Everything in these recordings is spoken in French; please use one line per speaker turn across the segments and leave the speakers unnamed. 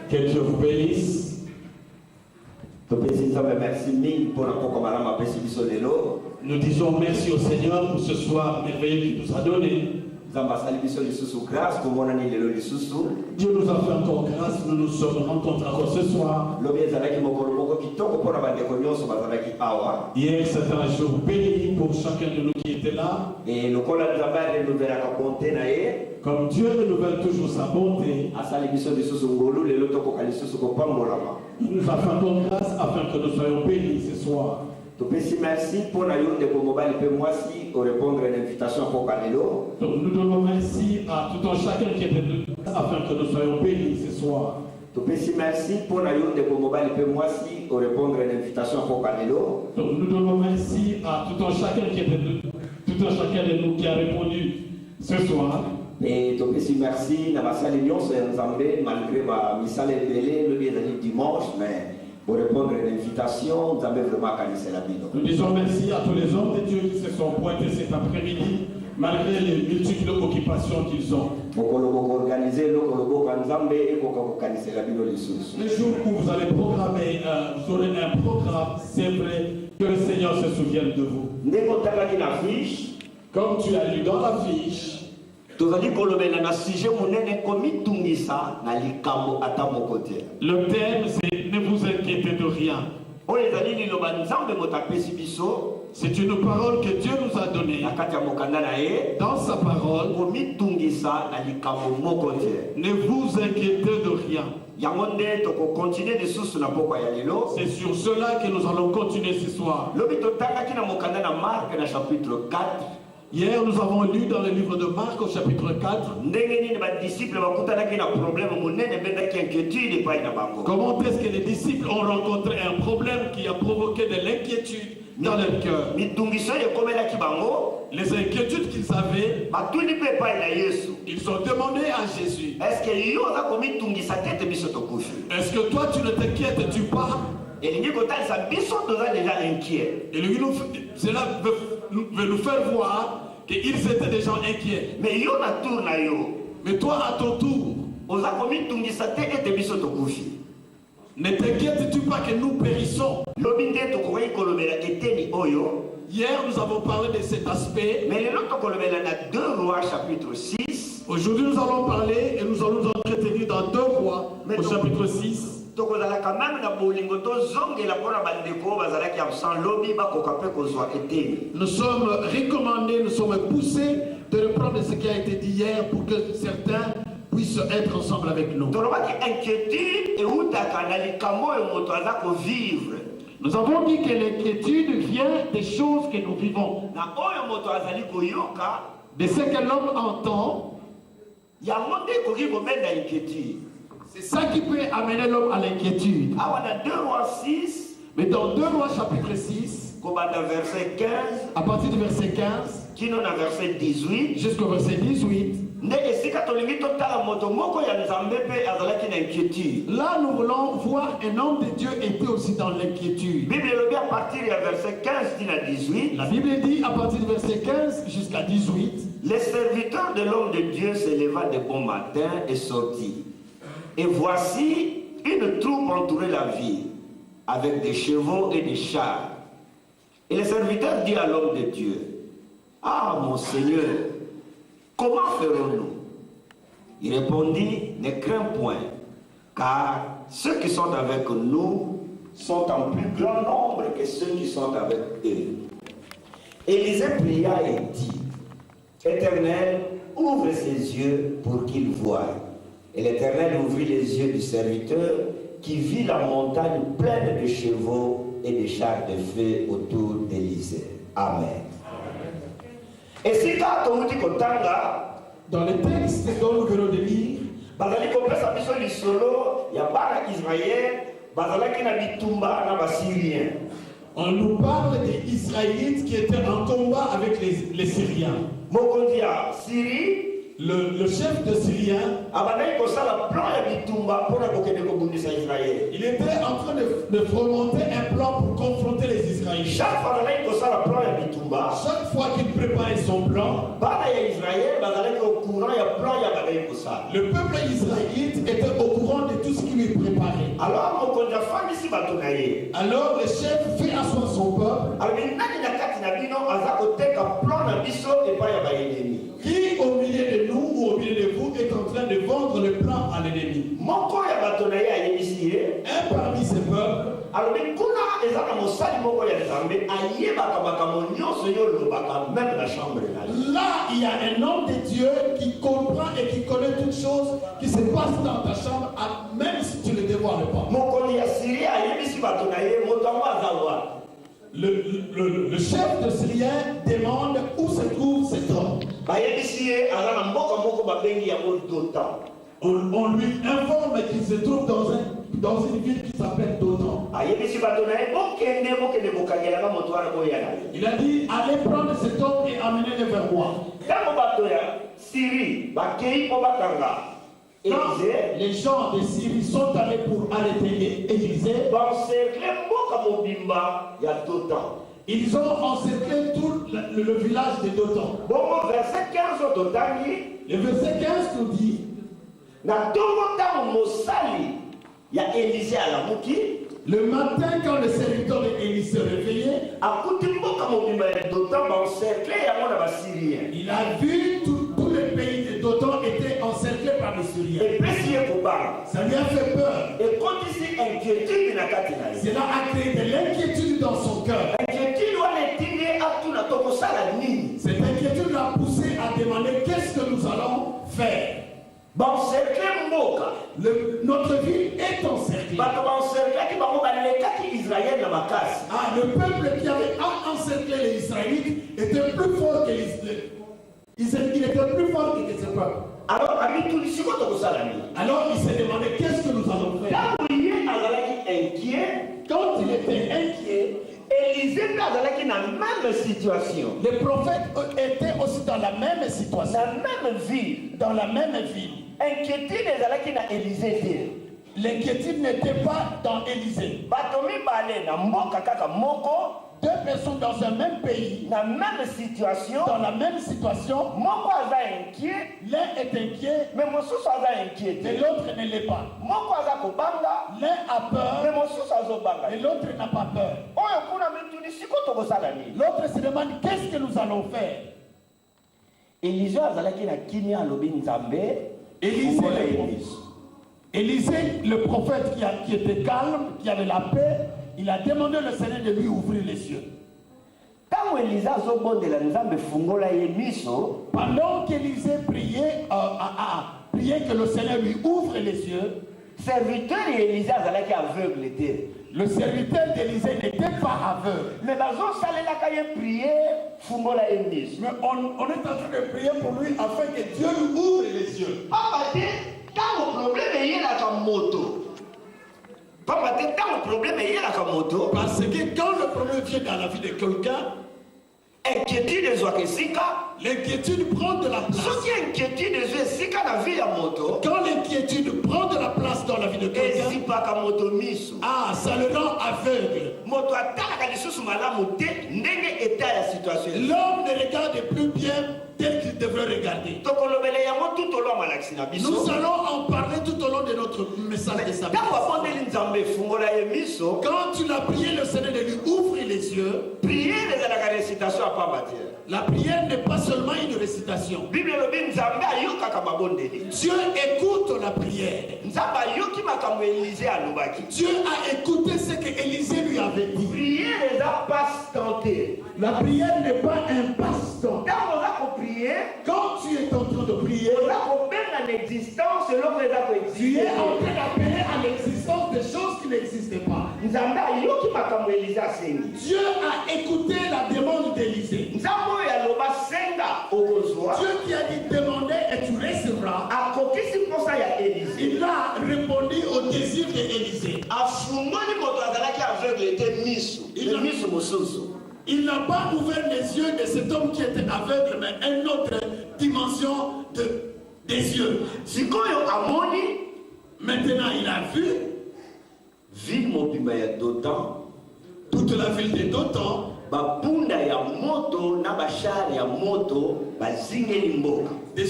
Que Dieu vous bénisse. Nous disons merci au Seigneur pour ce soir merveilleux qu'il nous a donné. Dieu nous a fait encore grâce, nous nous sommes rencontrés encore ce soir. Hier c'était un jour béni pour chacun de nous qui était là. Comme Dieu renouvelle toujours sa bonté, il nous a fait encore grâce afin que nous soyons bénis ce soir.
Merci pour la répondre à l'invitation pour Canelo.
Donc nous donnons merci à tout un chacun qui était là afin que nous soyons bénis ce soir.
Merci pour la répondre à l'invitation pour Canelo.
Donc nous donnons merci à tout un chacun qui était là, tout un chacun de nous qui a répondu ce soir.
Et merci à ma salle malgré ma missale le dimanche, mais pour répondre à l'invitation, nous avons vraiment canisé la vie.
Nous disons merci à tous les hommes de Dieu qui se sont pointés cet après-midi, malgré les multiples occupations qu'ils ont.
Le
jour où vous allez programmer, vous aurez un programme, c'est vrai que le Seigneur se souvienne de vous. Comme tu as lu dans la fiche,
le
thème c'est ne vous inquiétez de rien. C'est une parole que Dieu nous a donnée. Dans sa parole, ne vous inquiétez de rien. C'est sur cela que nous allons continuer ce soir. Hier, nous avons lu dans le livre de Marc au chapitre 4 comment est-ce que les disciples ont rencontré un problème qui a provoqué de l'inquiétude dans leur cœur. Les inquiétudes qu'ils avaient, ils ont demandé à Jésus, est-ce que toi tu ne t'inquiètes-tu pas?
Et
cela veut nous faire voir qu'ils étaient déjà inquiets. Mais toi à ton tour, ne t'inquiètes-tu pas que nous périssons? Hier nous avons parlé de cet aspect.
Mais le 2 Rois chapitre 6.
Aujourd'hui nous allons parler et nous allons nous entretenir dans 2 Rois au chapitre 6. Nous sommes recommandés, nous sommes poussés de reprendre ce qui a été dit hier pour que certains puissent être ensemble avec nous. Nous avons dit que l'inquiétude vient des choses que nous vivons, de ce que l'homme entend. C'est ça qui peut amener l'homme à l'inquiétude. Mais dans 2 Rois chapitre 6, à partir du verset 15 jusqu'au verset 18, là nous voulons voir un homme de Dieu était aussi dans l'inquiétude. La Bible dit à partir du verset 15 jusqu'à 18,
les serviteurs de l'homme de Dieu se leva de bon matin et sortit. Et voici une troupe entourait la ville avec des chevaux et des chars. Et le serviteur dit à l'homme de Dieu, ah mon Seigneur, comment ferons-nous? Il répondit, ne crains point, car ceux qui sont avec nous sont en plus grand nombre que ceux qui sont avec eux. Élisée pria et dit, Éternel, ouvre ses yeux pour qu'il voie. Et l'Éternel ouvrit les yeux du serviteur qui vit la montagne pleine de chevaux et de chars de feu autour d'Élisée. Amen. Et si
dans le texte dont nous venons de lire, on nous parle des Israélites qui étaient en combat avec les Syriens. le chef de Syrien, il était en train de remonter un plan pour confronter les Israélites. Chaque fois qu'il préparait son plan, le peuple israélite était au courant de tout ce qu'il lui préparait. Alors le chef fait asseoir son peuple. Qui au milieu de nous ou au milieu de vous est en train de vendre le plan à l'ennemi? Un parmi ces peuples, là il y a un homme de Dieu qui comprend et qui connaît toutes choses qui se passent dans ta chambre, même si tu ne le dévoiles pas. Le chef de Syrien demande où se trouve cet homme. On lui informe qu'il se trouve dans une ville qui s'appelle Dotan. Il a dit, allez prendre cet homme et amenez-le vers moi. Quand les gens de Syrie sont allés pour arrêter Élisée, ils ont encerclé tout le village de Dotan. Le verset 15 nous dit, le matin, quand le serviteur d'Élie se réveillait, il a vu tout le pays de Dotan était encerclé par les Syriens. Ça lui a fait peur. Cela a créé de l'inquiétude dans son cœur. Cette inquiétude l'a poussé à demander qu'est-ce que nous allons faire. Notre ville est encerclée. Le peuple qui avait encerclé les Israélites était plus fort que les Israélites. Il était plus fort que ce peuple. Alors il s'est demandé qu'est-ce que nous allons faire. Quand il était inquiet,
Élisée était dans la même situation.
Les prophètes étaient aussi dans la même situation. Dans la même ville.
Inquiétude dans Élisée.
L'inquiétude n'était pas dans Élisée. Deux personnes dans un même pays,
dans la même situation,
l'un est inquiet, mais l'autre ne l'est pas. L'un a peur, mais l'autre n'a pas peur. L'autre se demande qu'est-ce que nous allons faire. Élisée, le prophète qui était calme, qui avait la paix, il a demandé au Seigneur de lui ouvrir les yeux. Pendant qu'Élisée priait, que le Seigneur lui ouvre les yeux, le serviteur d'Élisée n'était pas aveugle. Mais on est en train de prier pour lui afin que Dieu lui ouvre les yeux.
Quand le problème est là comme moto. Parce que
quand le problème vient dans la vie de quelqu'un, l'inquiétude prend de la place. Quand l'inquiétude prend de la place dans la vie de quelqu'un, ça le rend aveugle. L'homme ne regarde plus bien tel qu'il devrait regarder. Nous allons en parler tout au long de notre message de samedi. Quand tu l'as prié, le Seigneur de lui ouvrir les yeux. La prière n'est pas seulement une récitation. Dieu écoute la prière. Dieu a écouté ce que Élisée lui avait dit. La prière n'est pas un passe-temps. Quand tu es en train de prier, tu es en train d'appeler à l'existence des choses qui n'existaient pas. Dieu a écouté la demande d'Élisée. Dieu qui a dit demander et tu recevras. Il a répondu au désir d'Élisée. Il n'a pas ouvert les yeux de cet homme qui était aveugle, mais un autre dimension des yeux. Maintenant, il a vu
ville mobimba ya Dotan,
toute la ville de Dotan.
Bapunda ya moto na bashar ya moto bazingeli mboka.
Des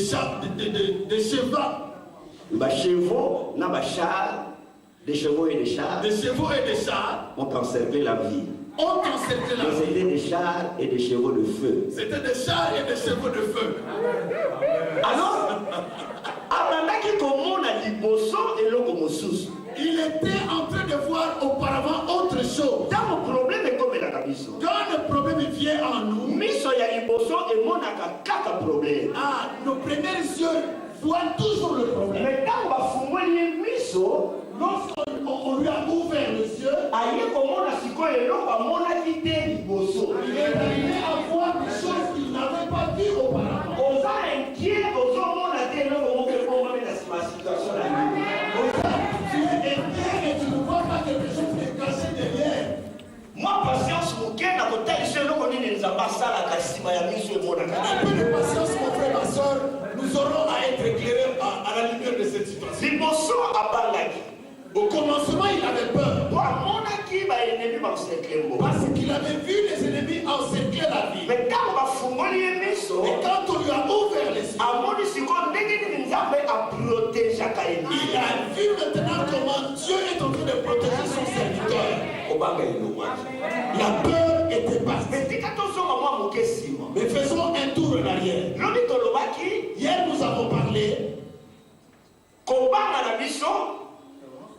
chevaux
na bashar, des chevaux et des chars.
Des chevaux et des chars
ont encerclé la ville.
C'était
des chars et des chevaux de feu.
C'était des chars et des chevaux de feu.
Alors,
il était en train de voir auparavant autre chose.
Quand
le problème vient en nous, nos premiers yeux voient toujours le problème.
Mais
lorsqu'on lui a ouvert les yeux, il est arrivé à voir des choses qu'il n'avait pas vues auparavant. Tu es inquiet et tu ne vois pas quelque chose qui est caché derrière.
Moi, patience, un
peu de patience, mon frère, ma soeur, nous aurons à être éclairés à la lumière de cette situation. Au commencement, il avait peur. Parce qu'il avait vu les ennemis encercler la ville.
Mais quand
on lui a ouvert les yeux, il a vu maintenant comment Dieu est en train de protéger son serviteur. La peur était partie. Mais faisons un tour en arrière. Hier, nous avons parlé.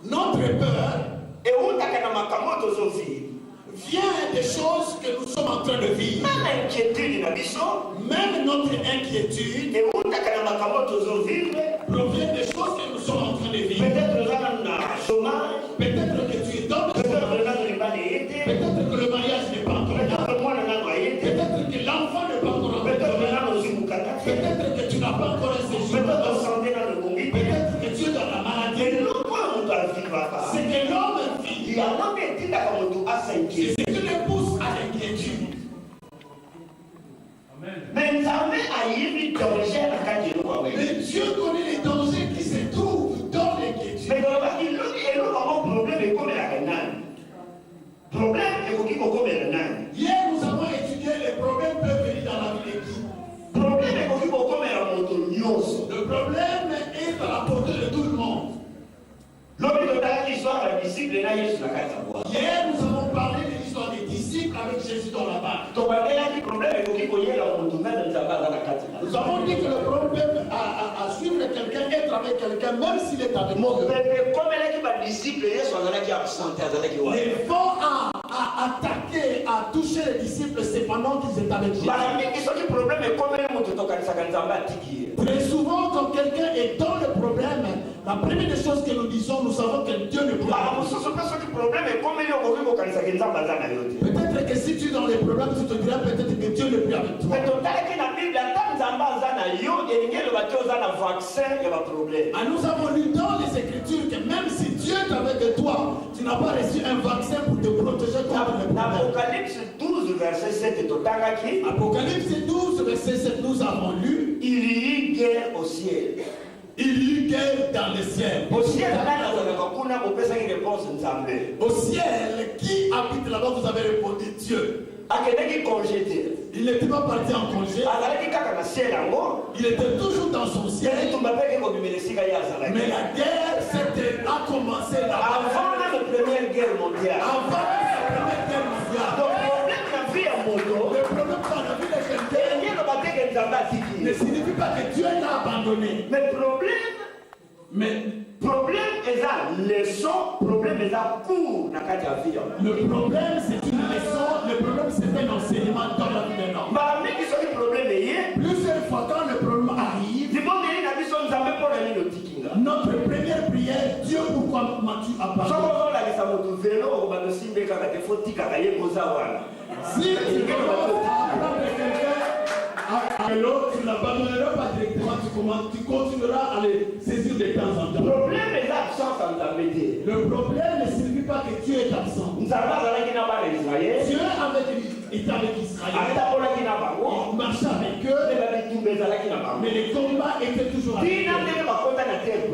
Notre peur vient des choses que nous sommes en train de vivre. Même notre inquiétude provient des choses que nous sommes en train de vivre. Peut-être que tu es dans le chômage. Peut-être que le mariage n'est pas encore là. Peut-être que l'enfant n'est pas encore là. Peut-être que tu n'as pas encore un séjour. Peut-être que tu es dans la maladie. C'est que l'homme vit. C'est ce qui le pousse à l'inquiétude.
Mais
Dieu connaît les dangers qui se trouvent dans l'inquiétude. Hier, nous avons étudié les problèmes peuvent venir dans la vie de qui. Le problème est à la portée de tout le monde. Hier, nous avons parlé de l'histoire des disciples avec Jésus dans la barque. Nous avons dit que le problème à suivre quelqu'un, être avec quelqu'un, même s'il est avec moi. Les vents à attaquer, à toucher les disciples, c'est pendant qu'ils étaient avec Jésus. Très souvent, quand quelqu'un est dans le problème, la première des choses que nous disons, nous savons que Dieu ne peut pas. Peut-être que si tu es dans les problèmes, tu te diras peut-être que Dieu ne peut pas avec toi. Nous avons lu dans les Écritures que même si Dieu est avec toi, tu n'as pas reçu un vaccin pour te protéger contre les problèmes.
Apocalypse 12, verset 7.
Apocalypse 12, verset 7, nous avons lu.
Il y eut guerre au ciel.
Il y eut guerre dans le ciel.
Au ciel,
qui habite là-bas, vous avez répondu Dieu. Il n'était pas parti en congé. Il était toujours dans son ciel. Mais la guerre a commencé là.
Avant la Première Guerre mondiale.
Le problème dans la vie de quelqu'un ne signifie pas que Dieu l'a abandonné.
Problème est la leçon, problème est la cours.
Le problème c'est une leçon, le problème c'est un enseignement dans la vie d'un homme. Plusieurs fois quand le problème arrive, notre première prière, Dieu pourquoi m'as-tu abandonné? Si tu veux apprendre quelqu'un à l'autre, tu ne l'abandonneras pas directement, tu continueras à les saisir de temps en temps. Le problème ne signifie pas que Dieu est absent. Dieu était avec Israël. Il marchait avec eux. Mais les combats étaient toujours avec eux.